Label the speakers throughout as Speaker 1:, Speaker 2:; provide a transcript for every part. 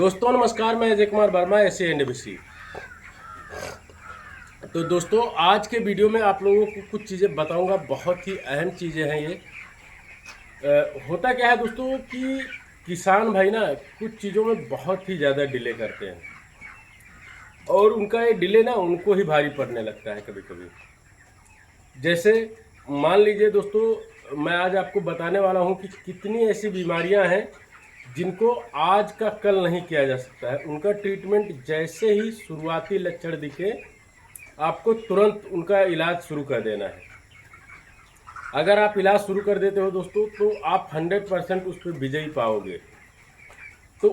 Speaker 1: दोस्तों नमस्कार, मैं अजय कुमार वर्मा SANWC। तो दोस्तों आज के वीडियो में आप लोगों को कुछ चीज़ें बताऊंगा, बहुत ही अहम चीज़ें हैं ये। होता क्या है दोस्तों कि किसान भाई ना कुछ चीज़ों में बहुत ही ज़्यादा डिले करते हैं और उनका ये डिले ना उनको ही भारी पड़ने लगता है कभी कभी। जैसे मान लीजिए दोस्तों, मैं आज आपको बताने वाला हूँ कि कितनी ऐसी बीमारियाँ हैं जिनको आज का कल नहीं किया जा सकता है। उनका ट्रीटमेंट जैसे ही शुरुआती लक्षण दिखे आपको तुरंत उनका इलाज शुरू कर देना है। अगर आप इलाज शुरू कर देते हो दोस्तों तो आप 100% उस पर विजयी पाओगे। तो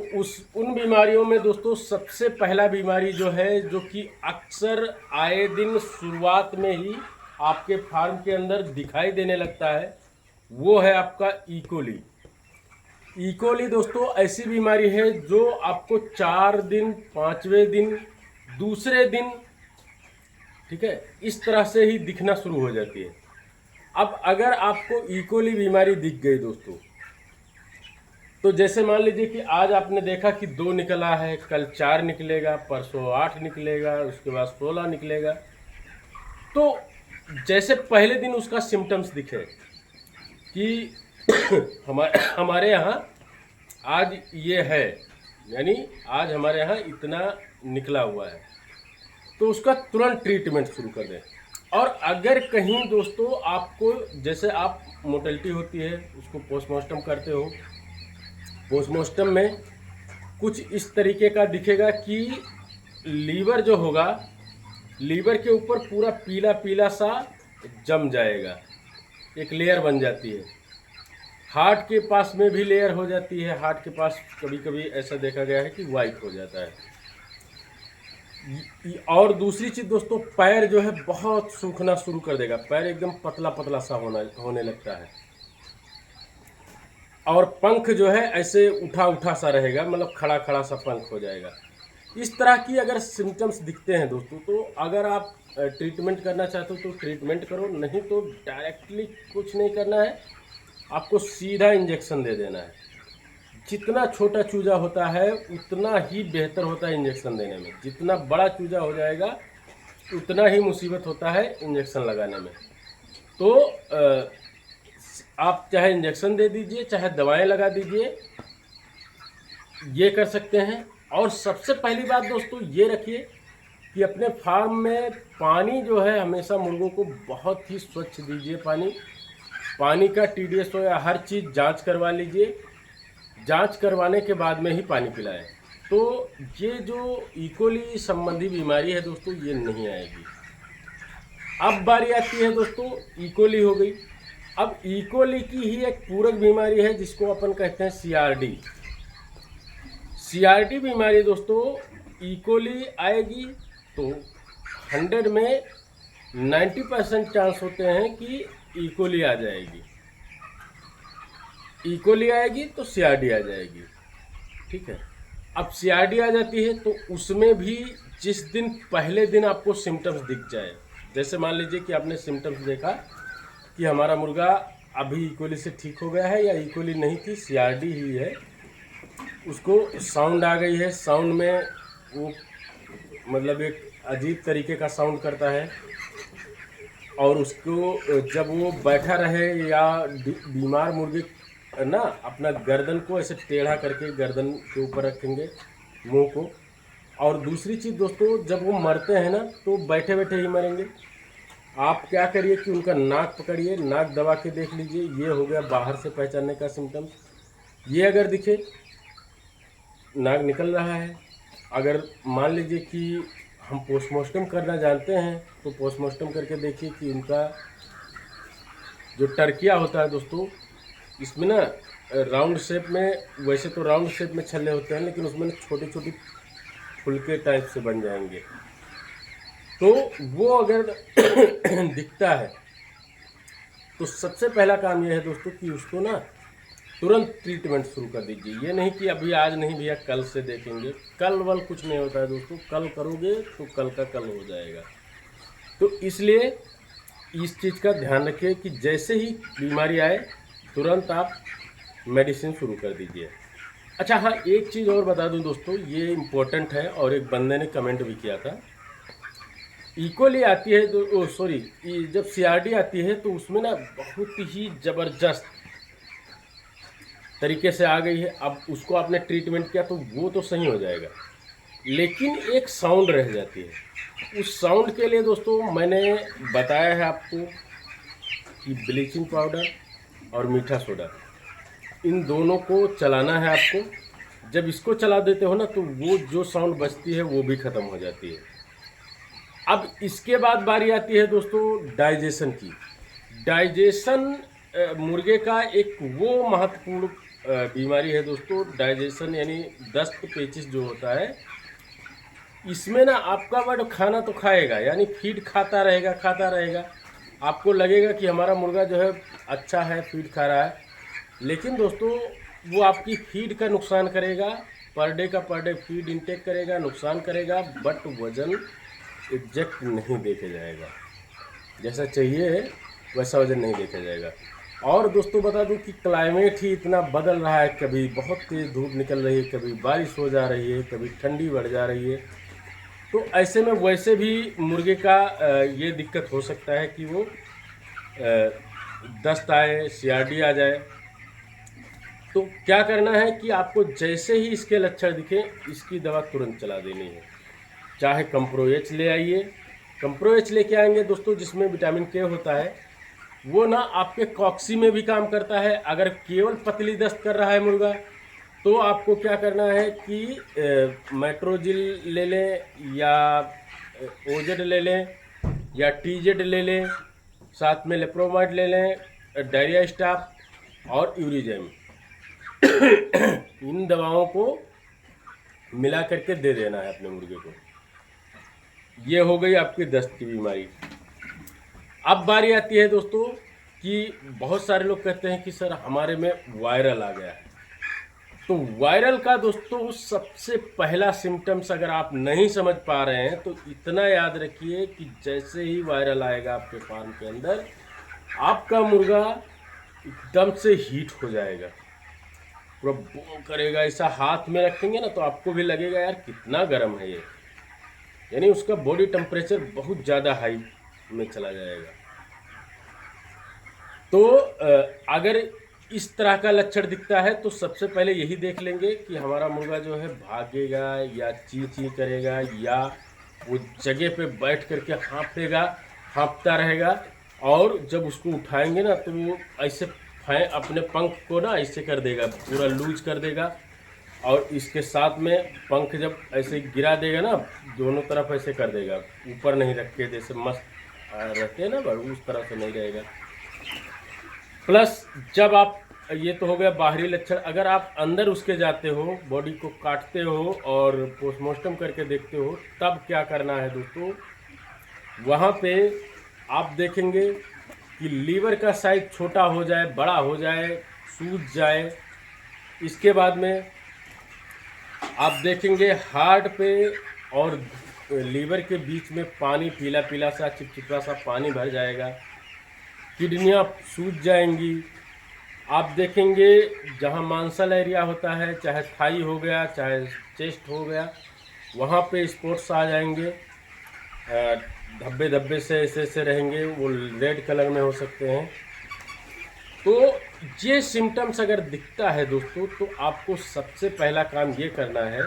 Speaker 1: उन बीमारियों में दोस्तों सबसे पहला बीमारी जो है, जो कि अक्सर आए दिन शुरुआत में ही आपके फार्म के अंदर दिखाई देने लगता है, वो है आपका इकोली। इकोली दोस्तों ऐसी बीमारी है जो आपको 4 दिन 5वें दिन दूसरे दिन, ठीक है, इस तरह से ही दिखना शुरू हो जाती है। अब अगर आपको इकोली बीमारी दिख गई दोस्तों, तो जैसे मान लीजिए कि आज आपने देखा कि 2 निकला है, कल 4 निकलेगा, परसों 8 निकलेगा, उसके बाद 16 निकलेगा। तो जैसे पहले दिन उसका सिम्टम्स दिखे कि हमारे यहाँ आज ये है, यानी आज हमारे यहाँ इतना निकला हुआ है, तो उसका तुरंत ट्रीटमेंट शुरू कर दें। और अगर कहीं दोस्तों आपको, जैसे आप मोर्टेलिटी होती है उसको पोस्टमार्टम करते हो, पोस्टमार्टम में कुछ इस तरीके का दिखेगा कि लीवर जो होगा, लीवर के ऊपर पूरा पीला पीला सा जम जाएगा, एक लेयर बन जाती है। हार्ट के पास में भी लेयर हो जाती है, हार्ट के पास कभी कभी ऐसा देखा गया है कि वाइट हो जाता है। और दूसरी चीज़ दोस्तों, पैर जो है बहुत सूखना शुरू कर देगा, पैर एकदम पतला पतला सा होने लगता है। और पंख जो है ऐसे उठा उठा सा रहेगा, मतलब खड़ा खड़ा सा पंख हो जाएगा। इस तरह की अगर सिम्टम्स दिखते हैं दोस्तों, तो अगर आप ट्रीटमेंट करना चाहते हो तो ट्रीटमेंट करो, नहीं तो डायरेक्टली कुछ नहीं करना है, आपको सीधा इंजेक्शन दे देना है। जितना छोटा चूजा होता है उतना ही बेहतर होता है इंजेक्शन देने में, जितना बड़ा चूजा हो जाएगा उतना ही मुसीबत होता है इंजेक्शन लगाने में। तो आप चाहे इंजेक्शन दे दीजिए, चाहे दवाएं लगा दीजिए, ये कर सकते हैं। और सबसे पहली बात दोस्तों ये रखिए कि अपने फार्म में पानी जो है हमेशा मुर्गों को बहुत ही स्वच्छ दीजिए। पानी का TDS या हर चीज़ जांच करवा लीजिए, जांच करवाने के बाद में ही पानी पिलाएं। तो ये जो इकोली संबंधी बीमारी है दोस्तों, ये नहीं आएगी। अब बारी आती है दोस्तों, इकोली हो गई। अब इकोली की ही एक पूरक बीमारी है जिसको अपन कहते हैं CRD बीमारी दोस्तों। इकोली आएगी तो 100 में 90% चांस होते हैं कि इकोली आ जाएगी। इकोली आएगी तो CRD आ जाएगी, ठीक है। अब CRD आ जाती है तो उसमें भी जिस दिन पहले दिन आपको सिम्टम्स दिख जाए, जैसे मान लीजिए कि आपने सिम्टम्स देखा कि हमारा मुर्गा अभी इकोली से ठीक हो गया है, या इकोली नहीं थी CRD ही है, उसको साउंड आ गई है, साउंड में वो मतलब एक अजीब तरीके का साउंड करता है, और उसको जब वो बैठा रहे या बीमार मुर्गे ना अपना गर्दन को ऐसे टेढ़ा करके गर्दन के ऊपर रखेंगे, मुंह को। और दूसरी चीज़ दोस्तों, जब वो मरते हैं ना तो बैठे बैठे ही मरेंगे। आप क्या करिए कि उनका नाक पकड़िए, नाक दबा के देख लीजिए, ये हो गया बाहर से पहचानने का सिम्टम्स। ये अगर दिखे नाक निकल रहा है, अगर मान लीजिए कि हम पोस्टमार्टम करना जानते हैं तो पोस्टमार्टम करके देखिए कि उनका जो टर्किया होता है दोस्तों, इसमें ना राउंड शेप में, वैसे तो राउंड शेप में छल्ले होते हैं, लेकिन उसमें छोटी छोटी फुलके टाइप से बन जाएंगे। तो वो अगर दिखता है तो सबसे पहला काम यह है दोस्तों कि उसको ना तुरंत ट्रीटमेंट शुरू कर दीजिए। ये नहीं कि अभी आज नहीं भैया कल से देखेंगे, कल वल कुछ नहीं होता है दोस्तों, कल करोगे तो कल का कल हो जाएगा। तो इसलिए इस चीज़ का ध्यान रखिए कि जैसे ही बीमारी आए तुरंत आप मेडिसिन शुरू कर दीजिए। अच्छा हाँ, एक चीज़ और बता दूं दोस्तों, ये इम्पोर्टेंट है और एक बंदे ने कमेंट भी किया था। इक्वली आती है तो सॉरी, जब सीआरडी आती है तो उसमें ना बहुत ही ज़बरदस्त तरीके से आ गई है। अब उसको आपने ट्रीटमेंट किया तो वो तो सही हो जाएगा, लेकिन एक साउंड रह जाती है। उस साउंड के लिए दोस्तों मैंने बताया है आपको कि ब्लीचिंग पाउडर और मीठा सोडा, इन दोनों को चलाना है आपको। जब इसको चला देते हो ना तो वो जो साउंड बजती है वो भी ख़त्म हो जाती है। अब इसके बाद बारी आती है दोस्तों डाइजेशन की। डाइजेशन मुर्गे का एक वो महत्वपूर्ण बीमारी है दोस्तों, डाइजेशन यानी दस्त पेचिश जो होता है। इसमें ना आपका बट खाना तो खाएगा, यानी फीड खाता रहेगा खाता रहेगा। आपको लगेगा कि हमारा मुर्गा जो है अच्छा है, फीड खा रहा है, लेकिन दोस्तों वो आपकी फीड का नुकसान करेगा। पर डे फीड इंटेक करेगा, नुकसान करेगा, बट वज़न एग्जैक्ट नहीं देखा जाएगा। जैसा चाहिए वैसा वज़न नहीं देखा जाएगा। और दोस्तों बता दूं कि क्लाइमेट ही इतना बदल रहा है, कभी बहुत तेज़ धूप निकल रही है, कभी बारिश हो जा रही है, कभी ठंडी बढ़ जा रही है। तो ऐसे में वैसे भी मुर्गे का ये दिक्कत हो सकता है कि वो दस्त आए, सीआरडी आ जाए। तो क्या करना है कि आपको जैसे ही इसके लक्षण दिखें इसकी दवा तुरंत चला देनी है। चाहे कंप्रोएच ले आइए, कंप्रोएच लेके आएंगे दोस्तों जिसमें विटामिन के होता है, वो ना आपके कॉक्सी में भी काम करता है। अगर केवल पतली दस्त कर रहा है मुर्गा तो आपको क्या करना है कि मेट्रोजिल ले लें या ओजेड ले लें या टीजेड ले लें, साथ में लेप्रोमाइड ले लें, डायरिया स्टाफ और यूरिजैम। इन दवाओं को मिला करके दे देना है अपने मुर्गे को। ये हो गई आपकी दस्त की बीमारी। अब बारी आती है दोस्तों कि बहुत सारे लोग कहते हैं कि सर हमारे में वायरल आ गया है। तो वायरल का दोस्तों सबसे पहला सिम्टम्स अगर आप नहीं समझ पा रहे हैं तो इतना याद रखिए कि जैसे ही वायरल आएगा आपके फार्म के अंदर, आपका मुर्गा एकदम से हीट हो जाएगा, पूरा बो करेगा। ऐसा हाथ में रखेंगे ना तो आपको भी लगेगा यार कितना गर्म है ये, यानी उसका बॉडी टेम्परेचर बहुत ज़्यादा हाई में चला जाएगा। तो अगर इस तरह का लक्षण दिखता है तो सबसे पहले यही देख लेंगे कि हमारा मुर्गा जो है भागेगा या ची ची करेगा या वो जगह पे बैठ करके हाँफेगा, हाँफता रहेगा। और जब उसको उठाएंगे ना तो वो ऐसे अपने पंख को ना ऐसे कर देगा, पूरा लूज कर देगा। और इसके साथ में पंख जब ऐसे गिरा देगा ना दोनों तरफ ऐसे कर देगा, ऊपर नहीं रख के जैसे मस्त रहते हैं ना उस तरह से नहीं रहेगा। प्लस जब आप, ये तो हो गया बाहरी लक्षण, अगर आप अंदर उसके जाते हो, बॉडी को काटते हो और पोस्टमार्टम करके देखते हो, तब क्या करना है दोस्तों, वहाँ पे आप देखेंगे कि लीवर का साइज छोटा हो जाए, बड़ा हो जाए, सूज जाए। इसके बाद में आप देखेंगे हार्ट पे और लीवर के बीच में पानी पीला पीला सा चिपचिपा सा पानी भर जाएगा, किडनियाँ सूज जाएंगी। आप देखेंगे जहाँ मांसल एरिया होता है, चाहे थाई हो गया चाहे चेस्ट हो गया, वहाँ पे स्पॉट्स आ जाएंगे, धब्बे धब्बे से ऐसे ऐसे रहेंगे, वो रेड कलर में हो सकते हैं। तो ये सिम्टम्स अगर दिखता है दोस्तों तो आपको सबसे पहला काम ये करना है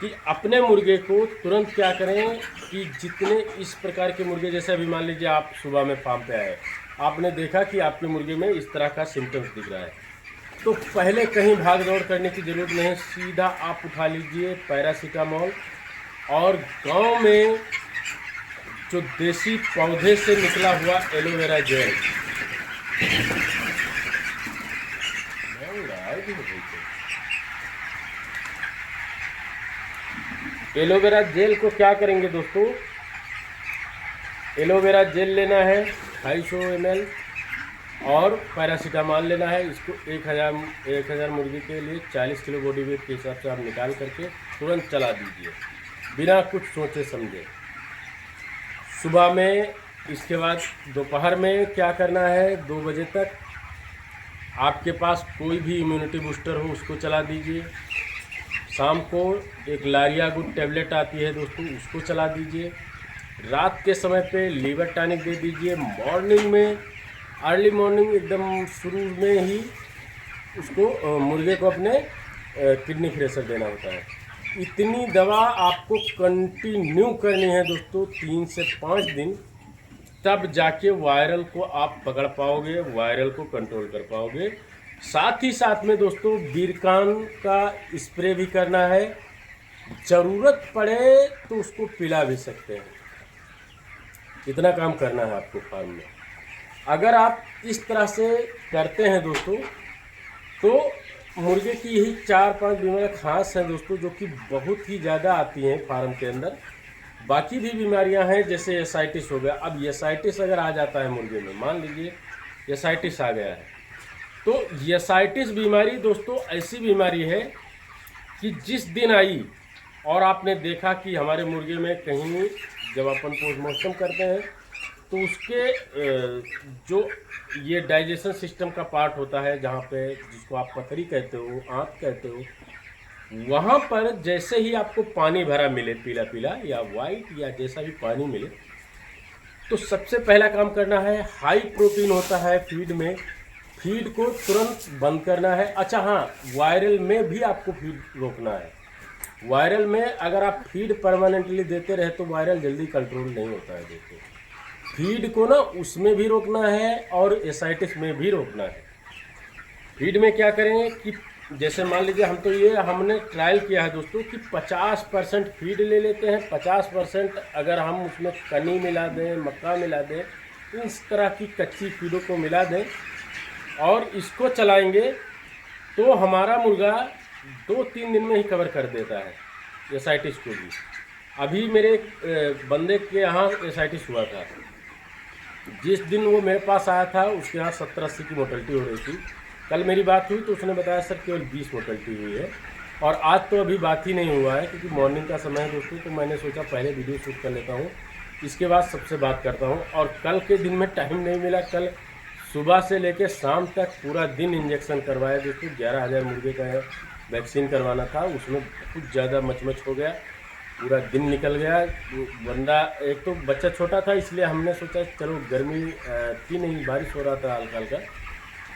Speaker 1: कि अपने मुर्गे को तुरंत क्या करें कि जितने इस प्रकार के मुर्गे, जैसे अभी मान लीजिए आप सुबह में फार्म पे आए, आपने देखा कि आपके मुर्गे में इस तरह का सिम्टम्स दिख रहा है, तो पहले कहीं भाग दौड़ करने की ज़रूरत नहीं, सीधा आप उठा लीजिए पैरासीटामोल और गांव में जो देसी पौधे से निकला हुआ एलोवेरा जेल, एलोवेरा जेल को क्या करेंगे दोस्तों, एलोवेरा जेल लेना है 250 ml और पैरासीटामोल लेना है। इसको 1000 मुर्गी के लिए 40 किलो बॉडी वेट के हिसाब से आप निकाल करके तुरंत चला दीजिए बिना कुछ सोचे समझे सुबह में। इसके बाद दोपहर में क्या करना है, 2 बजे तक आपके पास कोई भी इम्यूनिटी बूस्टर हो उसको चला दीजिए। शाम को एक लारिया गुड टैबलेट आती है दोस्तों, उसको चला दीजिए। रात के समय पे लीवर टॉनिक दे दीजिए। मॉर्निंग में अर्ली मॉर्निंग एकदम शुरू में ही उसको मुर्गे को अपने किडनी फ्रेशर देना होता है। इतनी दवा आपको कंटिन्यू करनी है दोस्तों 3 से 5 दिन, तब जाके वायरल को आप पकड़ पाओगे, वायरल को कंट्रोल कर पाओगे। साथ ही साथ में दोस्तों बीरकान का स्प्रे भी करना है, ज़रूरत पड़े तो उसको पिला भी सकते हैं। इतना काम करना है आपको फार्म में। अगर आप इस तरह से करते हैं दोस्तों तो मुर्गे की यही 4-5 बीमारियाँ खास हैं दोस्तों, जो कि बहुत ही ज़्यादा आती हैं फार्म के अंदर। बाकी भी बीमारियां हैं जैसे एसाइटिस हो गया। अब एसाइटिस अगर आ जाता है मुर्गे में, मान लीजिए एसाइटिस आ गया है, तो एसाइटिस बीमारी दोस्तों ऐसी बीमारी है कि जिस दिन आई और आपने देखा कि हमारे मुर्गे में कहीं जब अपन पोस्टमार्टम करते हैं तो उसके जो ये डाइजेशन सिस्टम का पार्ट होता है, जहाँ पे जिसको आप पथरी कहते हो, आंत कहते हो, वहाँ पर जैसे ही आपको पानी भरा मिले, पीला पीला या वाइट या जैसा भी पानी मिले, तो सबसे पहला काम करना है, हाई प्रोटीन होता है फीड में, फीड को तुरंत बंद करना है। अच्छा हाँ, वायरल में भी आपको फीड रोकना है। वायरल में अगर आप फीड परमानेंटली देते रहे तो वायरल जल्दी कंट्रोल नहीं होता है दोस्तों। फीड को ना उसमें भी रोकना है और एसाइटिस में भी रोकना है। फीड में क्या करें कि जैसे मान लीजिए हमने ट्रायल किया है दोस्तों कि 50% फीड ले लेते हैं, 50% अगर हम उसमें कनी मिला दें, मक्का मिला दें, इस तरह की कच्ची फीडों को मिला दें और इसको चलाएंगे तो हमारा मुर्गा 2-3 दिन में ही कवर कर देता है एसाइटिस को भी। अभी मेरे बंदे के यहाँ एसाइटिस हुआ था, जिस दिन वो मेरे पास आया था उसके यहाँ 70-80 की मोर्टेलिटी हो रही थी। कल मेरी बात हुई तो उसने बताया सर केवल 20 मोर्टेलिटी हुई है, और आज तो अभी बात ही नहीं हुआ है क्योंकि मॉर्निंग का समय है दोस्तों। तो मैंने सोचा पहले वीडियो शूट कर लेता हूँ, इसके बाद सबसे बात करता हूँ। और कल के दिन में टाइम नहीं मिला, कल सुबह से लेकर शाम तक पूरा दिन इंजेक्शन करवाया दोस्तों। 11,000 मुर्गे का वैक्सीन करवाना था, उसमें बहुत ज़्यादा मचमच हो गया, पूरा दिन निकल गया। बंदा एक तो बच्चा छोटा था, इसलिए हमने सोचा चलो गर्मी थी नहीं, बारिश हो रहा था हल्का हल्का,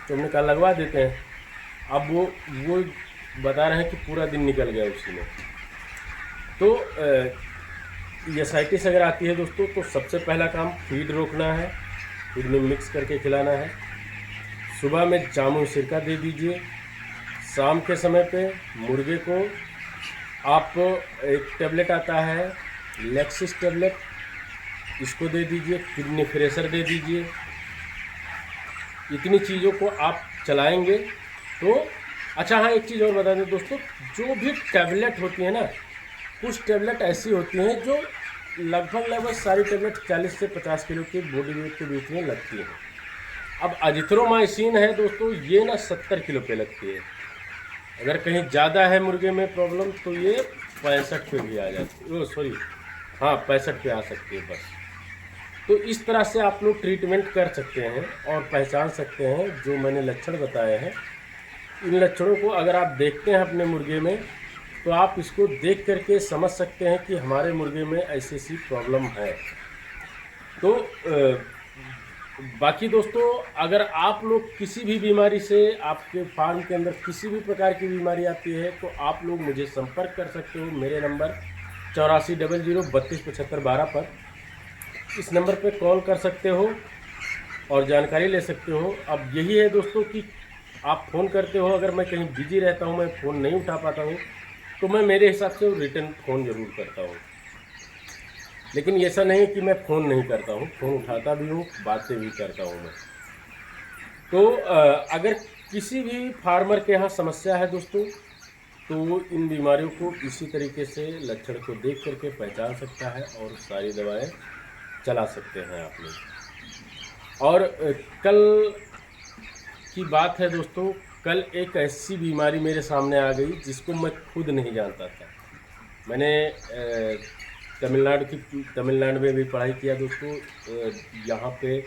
Speaker 1: तो हमने कहा लगवा देते हैं। अब वो बता रहे हैं कि पूरा दिन निकल गया उसी में। तो एसाइटिस अगर आती है दोस्तों तो सबसे पहला काम फीड रोकना है, फीड में मिक्स करके खिलाना है। सुबह में जामुन सिरका दे दीजिए। शाम के समय पे मुर्गे को आप एक टैबलेट आता है लेक्सिस टैबलेट, इसको दे दीजिए। किडनी फ्रेशर दे दीजिए। इतनी चीज़ों को आप चलाएंगे तो अच्छा हाँ, एक चीज़ और बता दें दोस्तों, जो भी टैबलेट होती है ना, कुछ टैबलेट ऐसी होती हैं जो लगभग सारी टैबलेट 40 से 50 किलो के बॉडी वेट के बीच में लगती हैं। अब अजिथ्रोमाइसिन है दोस्तों, ये ना 70 किलो पे लगती है। अगर कहीं ज़्यादा है मुर्गे में प्रॉब्लम तो ये 65 पे भी आ जाती है, सॉरी हाँ 65 पे आ सकती है बस। तो इस तरह से आप लोग ट्रीटमेंट कर सकते हैं और पहचान सकते हैं जो मैंने लक्षण बताए हैं। इन लक्षणों को अगर आप देखते हैं अपने मुर्गे में तो आप इसको देख करके समझ सकते हैं कि हमारे मुर्गे में ऐसी ऐसी प्रॉब्लम है। तो बाकी दोस्तों, अगर आप लोग किसी भी बीमारी से, आपके फार्म के अंदर किसी भी प्रकार की बीमारी आती है तो आप लोग मुझे संपर्क कर सकते हो। मेरे नंबर 8400327512 पर, इस नंबर पे कॉल कर सकते हो और जानकारी ले सकते हो। अब यही है दोस्तों कि आप फ़ोन करते हो, अगर मैं कहीं बिजी रहता हूँ, मैं फ़ोन नहीं उठा पाता हूँ, तो मैं मेरे हिसाब से रिटर्न फ़ोन ज़रूर करता हूँ। लेकिन ऐसा नहीं कि मैं फ़ोन नहीं करता हूँ, फ़ोन उठाता भी हूँ, बातें भी करता हूँ मैं। तो अगर किसी भी फार्मर के यहाँ समस्या है दोस्तों, तो इन बीमारियों को इसी तरीके से लक्षण को देख करके पहचान सकता है और सारी दवाएं चला सकते हैं आप लोग। और कल की बात है दोस्तों, कल एक ऐसी बीमारी मेरे सामने आ गई जिसको मैं खुद नहीं जानता था। मैंने तमिलनाडु में भी पढ़ाई किया दोस्तों, यहाँ पे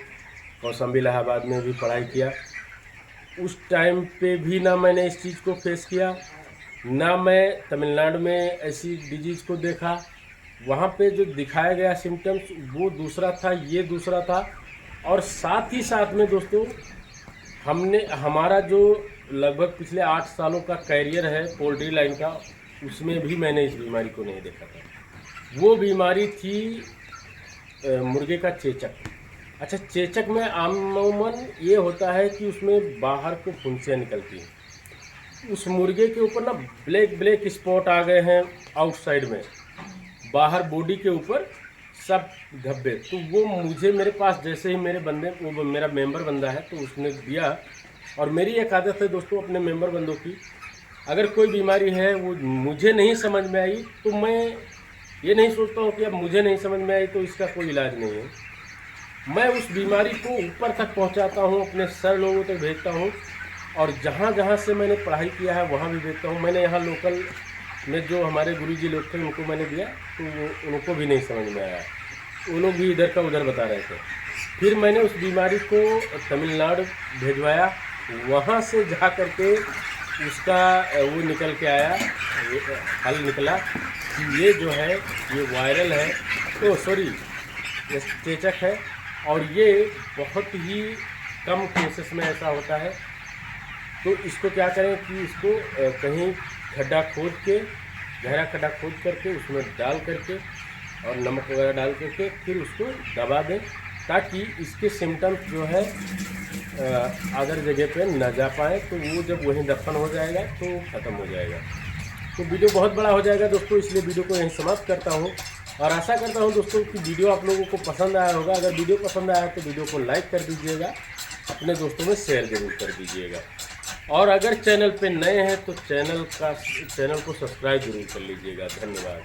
Speaker 1: कौशाम्बी इलाहाबाद में भी पढ़ाई किया। उस टाइम पे भी ना मैंने इस चीज़ को फेस किया, ना मैं तमिलनाडु में ऐसी डिजीज़ को देखा। वहाँ पे जो दिखाया गया सिम्टम्स वो दूसरा था, ये दूसरा था। और साथ ही साथ में दोस्तों हमारा जो लगभग पिछले 8 सालों का कैरियर है पोल्ट्री लाइन का, उसमें भी मैंने इस बीमारी को नहीं देखा था। वो बीमारी थी मुर्गे का चेचक। अच्छा, चेचक में अमूमन ये होता है कि उसमें बाहर को फुंसियाँ निकलती हैं। उस मुर्गे के ऊपर ना ब्लैक ब्लैक स्पॉट आ गए हैं आउटसाइड में, बाहर बॉडी के ऊपर सब धब्बे। तो वो मुझे मेरे पास जैसे ही मेरे बंदे, वो मेरा मेंबर बंदा है तो उसने दिया। और मेरी एक आदत है दोस्तों अपने मेंबर बंदों की, अगर कोई बीमारी है वो मुझे नहीं समझ में आई तो मैं ये नहीं सोचता हूँ कि अब मुझे नहीं समझ में आई तो इसका कोई इलाज नहीं है। मैं उस बीमारी को ऊपर तक पहुँचाता हूँ, अपने सर लोगों तक भेजता हूँ, और जहाँ जहाँ से मैंने पढ़ाई किया है वहाँ भी भेजता हूँ। मैंने यहाँ लोकल में जो हमारे गुरुजी लोग थे उनको मैंने दिया तो वो उनको भी नहीं समझ में आया, वो लोग भी इधर का उधर बता रहे थे। फिर मैंने उस बीमारी को तमिलनाडु भिजवाया, वहाँ से जा करके उसका वो निकल के आया, हल निकला कि ये जो है ये वायरल है, तो सॉरी ये चेचक है। और ये बहुत ही कम केसेस में ऐसा होता है। तो इसको क्या करें कि इसको कहीं खड्डा खोद के, गहरा खड्डा खोद करके उसमें डाल करके और नमक वगैरह डाल करके फिर उसको दबा दें, ताकि इसके सिम्टम्स जो है अदर जगह पे न जा पाए। तो वो जब वहीं दफन हो जाएगा तो ख़त्म हो जाएगा। तो वीडियो बहुत बड़ा हो जाएगा दोस्तों, इसलिए वीडियो को यहीं समाप्त करता हूँ। और आशा करता हूँ दोस्तों कि वीडियो आप लोगों को पसंद आया होगा। अगर वीडियो पसंद आया तो वीडियो को लाइक कर दीजिएगा, अपने दोस्तों में शेयर ज़रूर कर दीजिएगा। और अगर चैनल पे नए हैं तो चैनल को सब्सक्राइब जरूर कर लीजिएगा। धन्यवाद।